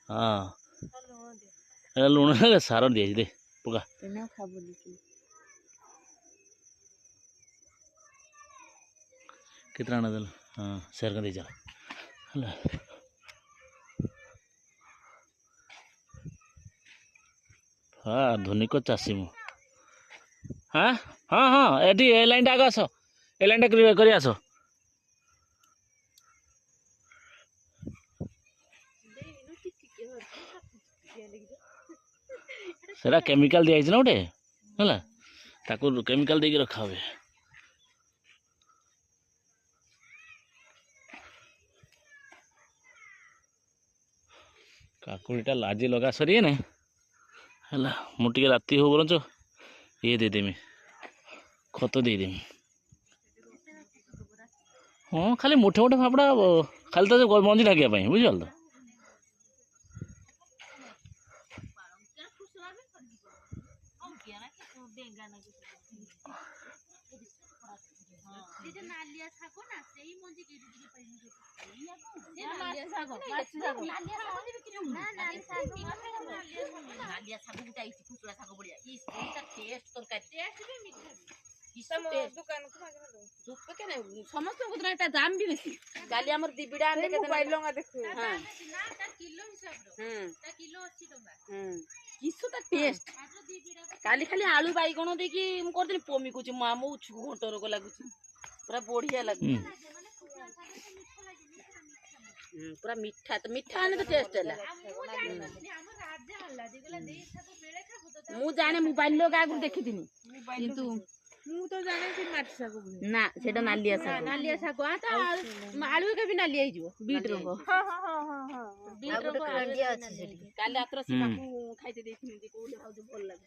हाँ लुण सार दिए दे पका कितना आना दल हाँ शेयर कर दीजिए ହେଲା हाँ आधुनिक चाषी मु हाँ हाँ हाँ एटी ए लाइन टा आग आस ए लाइन टा क्लियर कर आस सेटा केमिकल दिया ना गोटे है ताकू केमिकल देके रखा हुए काकुड़ीटा लाजी लगा सरी ना है मुझे राति हो बोल ये देदेमी खत देदेमी हाँ खाली मुठे मुठे फापड़ा खाली तो मंजी ढाकिया बुझल तो समस्त दाम भी बेसी गाली हमर दिबिडा आने के मोबाइल लंगा देखो हां किलो हिसाब रो किसु त टेस्ट काली खाली आलू बाईगण देकी हम कर देनी पोमी कुछ मामू घोटर को लागुची पूरा बढ़िया लागु पूरा मीठा तो मीठा आने तो टेस्ट है मु जाने मोबाइल लो का आगु देखि दिनी किंतु मु तो जाने से माटी सागो ना सेटा नालिया सागो आ तो आलू के भी नालिया ही जो बीट रंग हां हां हां हां बीट रंग कंडिया अछि सेठी काले आत्र से बापू खाइते देखिनी जे कोले हाउ जो भल लागे